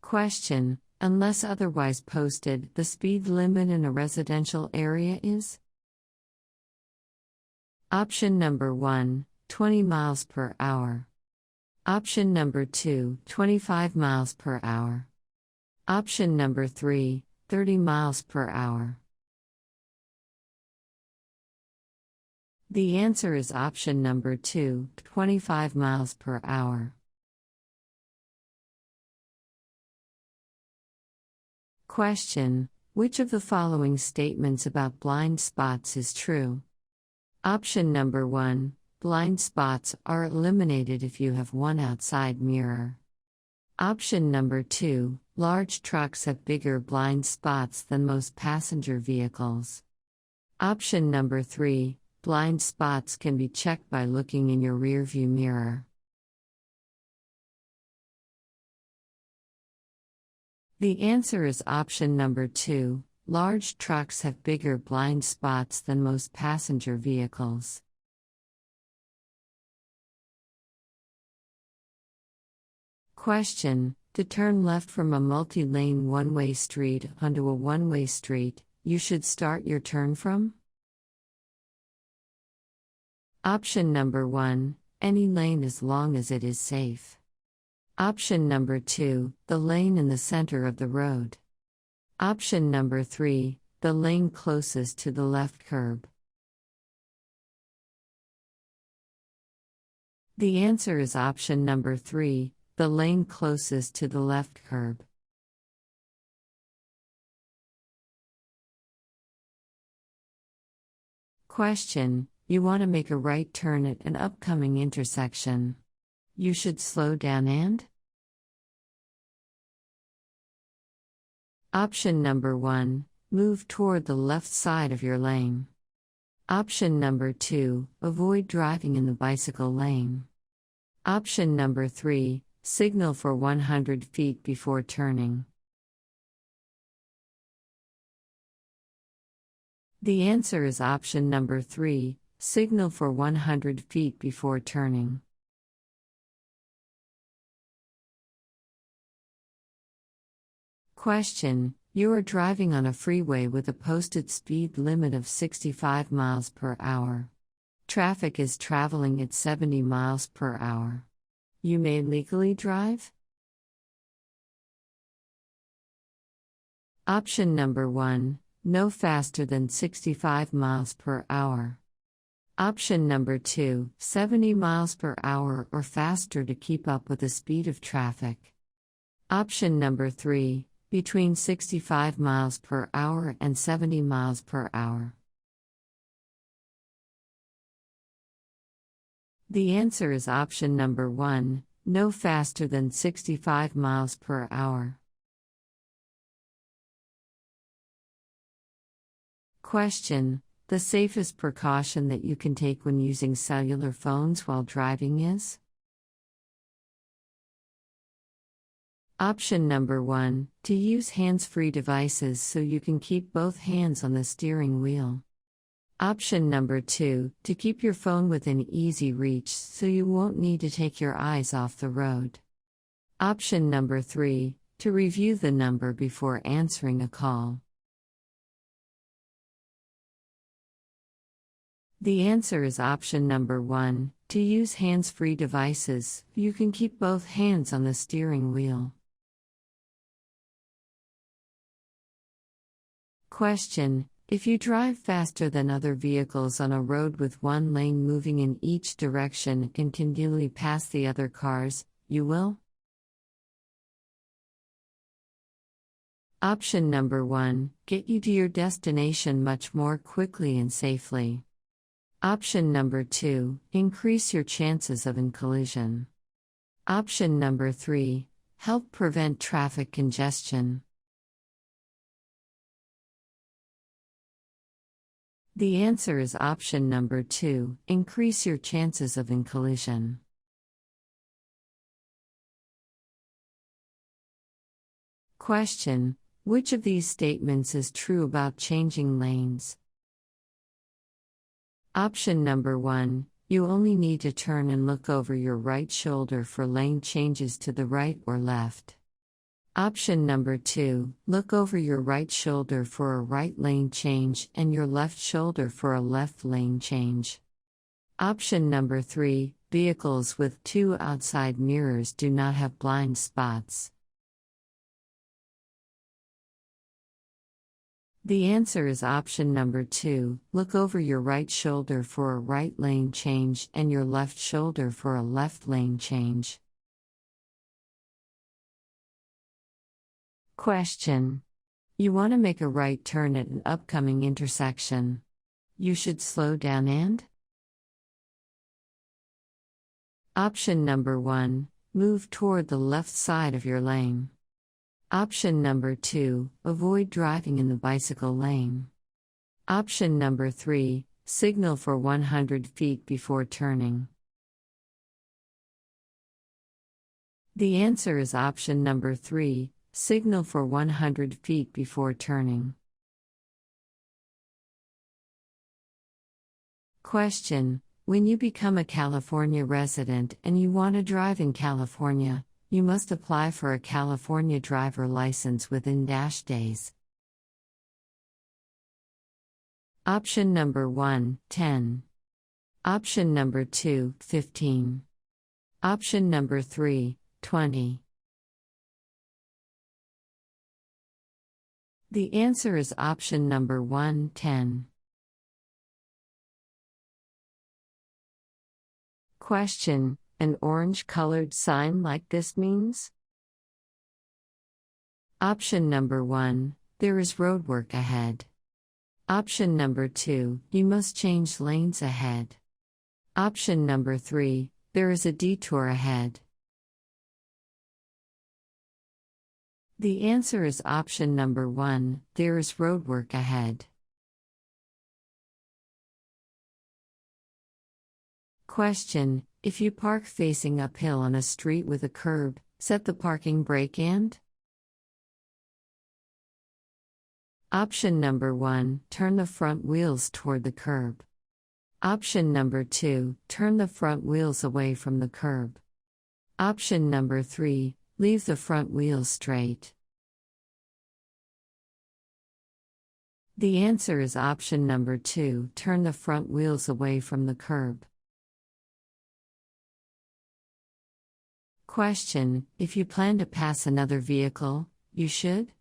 Question: unless otherwise posted, the speed limit in a residential area is? Option number 1, 20 miles per hour. Option number 2, 25 miles per hour. Option number 3, 30 miles per hour. The answer is option number 2, 25 miles per hour. Question: which of the following statements about blind spots is true? Option number 1, blind spots are eliminated if you have one outside mirror. Option number 2, large trucks have bigger blind spots than most passenger vehicles. Option number 3, blind spots can be checked by looking in your rearview mirror. The answer is option number 2, large trucks have bigger blind spots than most passenger vehicles. Question: to turn left from a multi-lane one-way street onto a one-way street, you should start your turn from? Option number 1, any lane as long as it is safe. Option number 2, the lane in the center of the road. Option number 3, the lane closest to the left curb. The answer is option number 3, the lane closest to the left curb. Question: you want to make a right turn at an upcoming intersection. You should slow down and? Option number 1, move toward the left side of your lane. Option number 2, avoid driving in the bicycle lane. Option number 3, signal for 100 feet before turning. The answer is option number 3, signal for 100 feet before turning. Question: you are driving on a freeway with a posted speed limit of 65 miles per hour. Traffic is traveling at 70 miles per hour. You may legally drive? Option number 1, no faster than 65 miles per hour. Option number 2, 70 miles per hour or faster to keep up with the speed of traffic. Option number 3, between 65 miles per hour and 70 miles per hour. The answer is option number 1, no faster than 65 miles per hour. Question: the safest precaution that you can take when using cellular phones while driving is? Option number 1, to use hands-free devices so you can keep both hands on the steering wheel. Option number 2, to keep your phone within easy reach so you won't need to take your eyes off the road. Option number 3, to review the number before answering a call. The answer is option number 1, to use hands-free devices, you can keep both hands on the steering wheel. Question: if you drive faster than other vehicles on a road with one lane moving in each direction and continually pass the other cars, you will? Option number 1, get you to your destination much more quickly and safely. Option number 2, increase your chances of a collision. Option number 3, help prevent traffic congestion. The answer is option number 2, increase your chances of a collision. Question: which of these statements is true about changing lanes? Option number 1, you only need to turn and look over your right shoulder for lane changes to the right or left. Option number 2, look over your right shoulder for a right lane change and your left shoulder for a left lane change. Option number 3, vehicles with 2 outside mirrors do not have blind spots. The answer is option number 2, look over your right shoulder for a right lane change and your left shoulder for a left lane change. Question. You want to make a right turn at an upcoming intersection. You should slow down and? Option number 1, move toward the left side of your lane. Option number 2, avoid driving in the bicycle lane. Option number 3, signal for 100 feet before turning. The answer is option number 3, signal for 100 feet before turning. Question. When you become a California resident and you want to drive in California, you must apply for a California driver license within -days. Option number 1, 10. Option number 2, 15. Option number 3, 20. The answer is option number 1, 10. Question. An orange-colored sign like this means? Option number 1, there is roadwork ahead. Option number 2, you must change lanes ahead. Option number 3, there is a detour ahead. The answer is option number 1, there is roadwork ahead. Question. If you park facing uphill on a street with a curb, set the parking brake and? Option number 1, turn the front wheels toward the curb. Option number 2, turn the front wheels away from the curb. Option number 3, leave the front wheels straight. The answer is option number 2, turn the front wheels away from the curb. Question. If you plan to pass another vehicle, you should?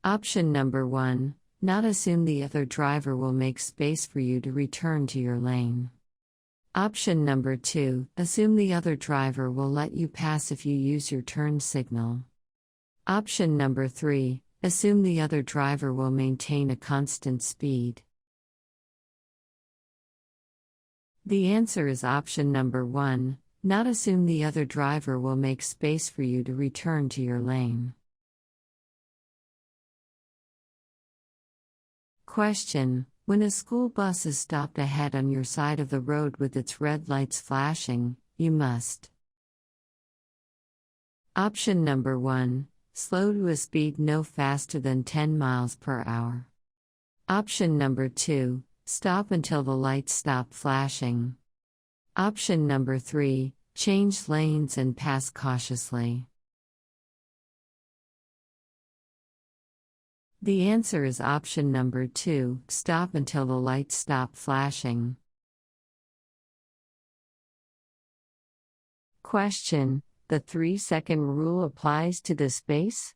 Option number 1, not assume the other driver will make space for you to return to your lane. Option number 2, assume the other driver will let you pass if you use your turn signal. Option number 3, assume the other driver will maintain a constant speed. The answer is option number 1, not assume the other driver will make space for you to return to your lane. Question. When a school bus is stopped ahead on your side of the road with its red lights flashing, you must. Option number 1, slow to a speed no faster than 10 miles per hour. Option number 2, stop until the lights stop flashing. Option number 3, change lanes and pass cautiously. The answer is option number 2, stop until the lights stop flashing. Question. The 3-second rule applies to this space?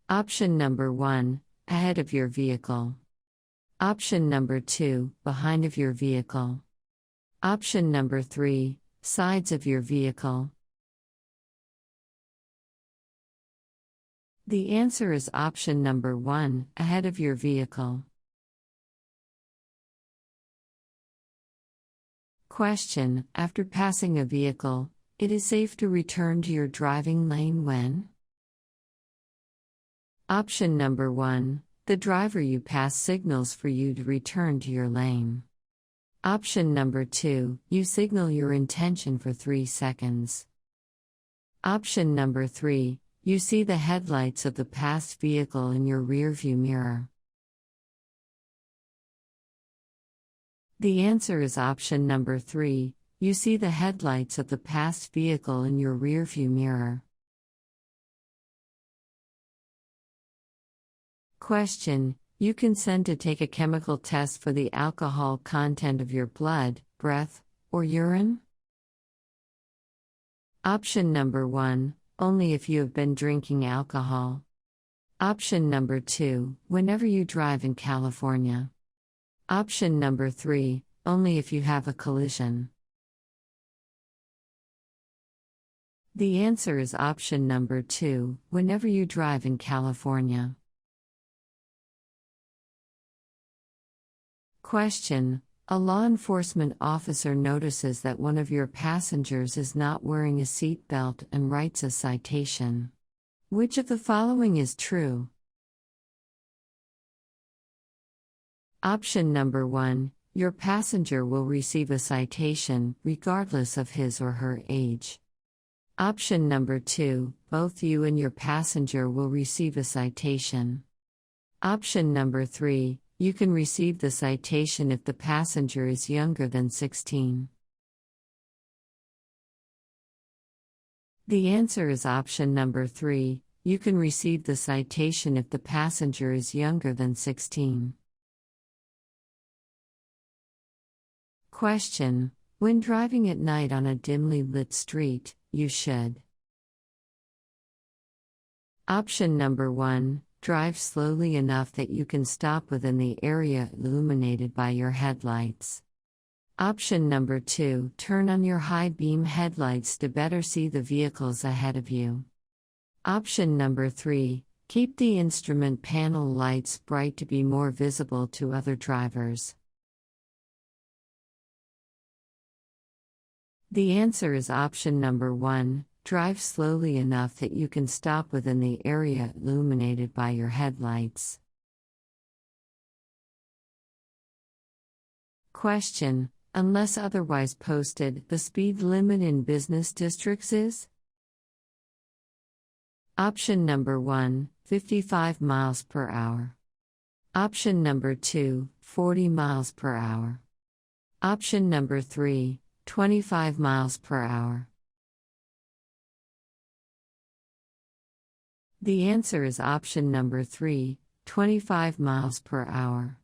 Option number 1, ahead of your vehicle. Option number 2, behind of your vehicle. Option number 3, sides of your vehicle. The answer is option number 1, ahead of your vehicle. Question. After passing a vehicle, it is safe to return to your driving lane when? Option number 1, the driver you pass signals for you to return to your lane. Option number 2, you signal your intention for 3 seconds. Option number 3, you see the headlights of the passed vehicle in your rearview mirror. The answer is option number 3, You see the headlights of the past vehicle in your rearview mirror. Question: You consent to take a chemical test for the alcohol content of your blood, breath, or urine? Option number 1, only if you have been drinking alcohol. Option number 2, whenever you drive in California. Option number 3, only if you have a collision. The answer is option number 2, whenever you drive in California. Question: A law enforcement officer notices that one of your passengers is not wearing a seat belt and writes a citation. Which of the following is true? Option number 1, your passenger will receive a citation, regardless of his or her age. Option number 2, both you and your passenger will receive a citation. Option number 3, you can receive the citation if the passenger is younger than 16. The answer is option number 3, you can receive the citation if the passenger is younger than 16. Question: When driving at night on a dimly lit street, you should. Option number 1, drive slowly enough that you can stop within the area illuminated by your headlights. Option number 2, turn on your high beam headlights to better see the vehicles ahead of you. Option number 3, keep the instrument panel lights bright to be more visible to other drivers. The answer is option number 1, drive slowly enough that you can stop within the area illuminated by your headlights. Question: Unless otherwise posted, the speed limit in business districts is? Option number 1, 55 miles per hour. Option number 2, 40 miles per hour. Option number 3, 25 miles per hour. The answer is option number 3, 25 miles per hour.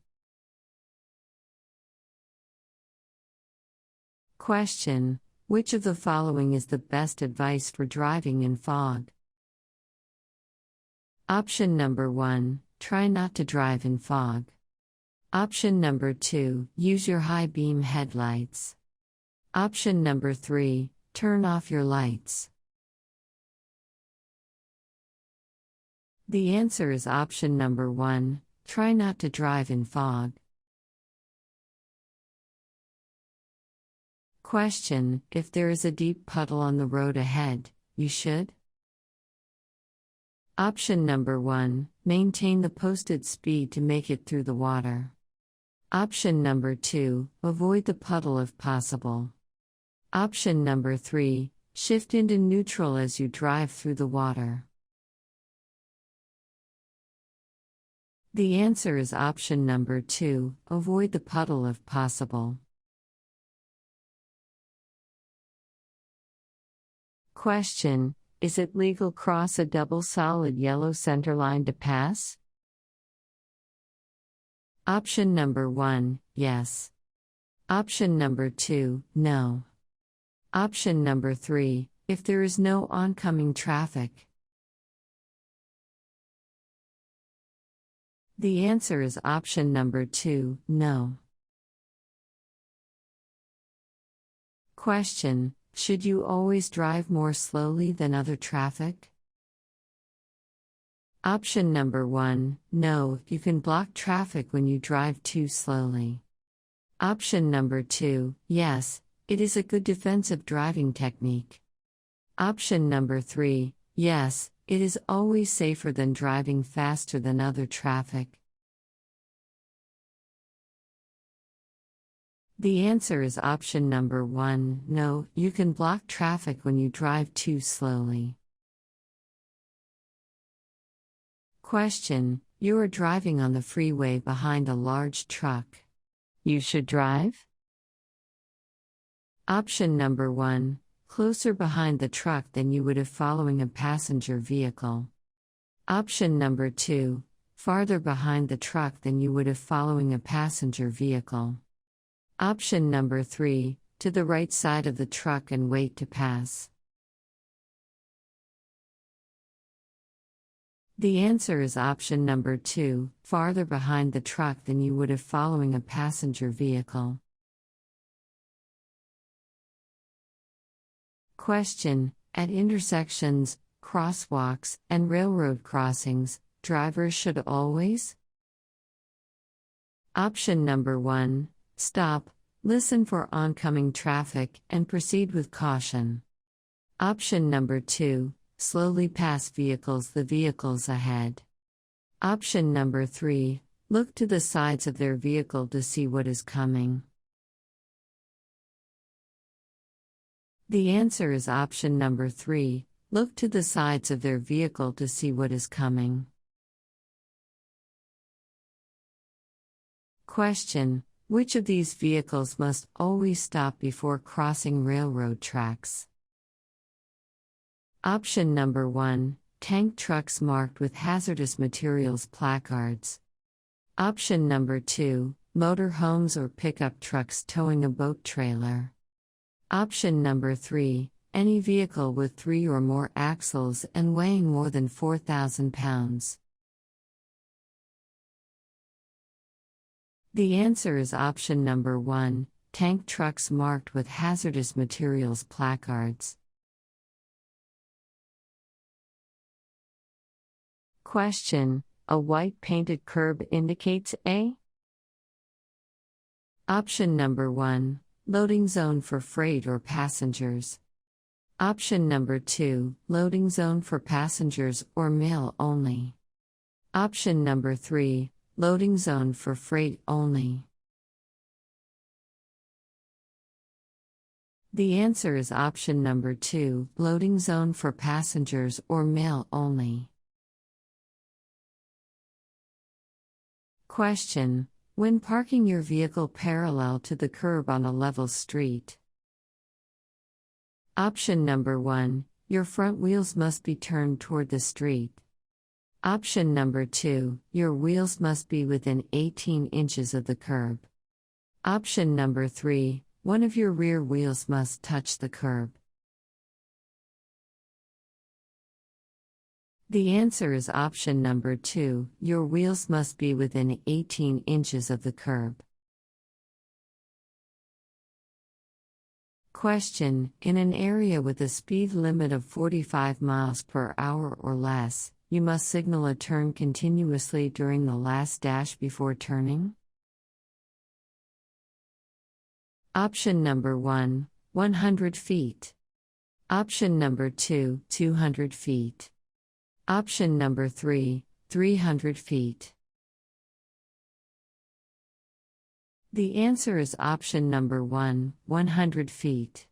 Question: Which of the following is the best advice for driving in fog? Option number 1, try not to drive in fog. Option number 2, use your high beam headlights. Option number 3, turn off your lights. The answer is option number 1, try not to drive in fog. Question: If there is a deep puddle on the road ahead, you should? Option number 1, maintain the posted speed to make it through the water. Option number 2, avoid the puddle if possible. Option number 3, shift into neutral as you drive through the water. The answer is option number 2, avoid the puddle if possible. Question: Is it legal to cross a double solid yellow centerline to pass? Option number 1, yes. Option number 2, no. Option number 3, if there is no oncoming traffic. The answer is option number 2, no. Question: Should you always drive more slowly than other traffic? Option number 1, no, you can block traffic when you drive too slowly. Option number 2, yes, it is a good defensive driving technique. Option number 3, yes, it is always safer than driving faster than other traffic. The answer is option number 1, no, you can block traffic when you drive too slowly. Question: You are driving on the freeway behind a large truck. You should drive? Option number 1, closer behind the truck than you would if following a passenger vehicle. Option number 2, farther behind the truck than you would if following a passenger vehicle. Option number 3, to the right side of the truck and wait to pass. The answer is option number 2, farther behind the truck than you would if following a passenger vehicle. Question: at intersections, crosswalks, and railroad crossings, drivers should always? Option number 1, stop, listen for oncoming traffic, and proceed with caution. Option number 2, slowly pass the vehicles ahead. Option number 3, look to the sides of their vehicle to see what is coming. The answer is option number 3, look to the sides of their vehicle to see what is coming. Question: which of these vehicles must always stop before crossing railroad tracks? Option number 1, tank trucks marked with hazardous materials placards. Option number 2, motor homes or pickup trucks towing a boat trailer. Option number 3, any vehicle with 3 or more axles and weighing more than 4,000 pounds. The answer is option number 1, tank trucks marked with hazardous materials placards. Question: a white painted curb indicates a? Option number 1, loading zone for freight or passengers. Option number 2, loading zone for passengers or mail only. Option number 3, loading zone for freight only. The answer is option number 2, loading zone for passengers or mail only. Question: when parking your vehicle parallel to the curb on a level street. Option number 1, your front wheels must be turned toward the street. Option number 2, your wheels must be within 18 inches of the curb. Option number 3, one of your rear wheels must touch the curb. The answer is option number 2, your wheels must be within 18 inches of the curb. Question: in an area with a speed limit of 45 miles per hour or less, you must signal a turn continuously during the last dash before turning? Option number 1, 100 feet. Option number 2, 200 feet. Option number 3, 300 feet. The answer is option number 1, 100 feet.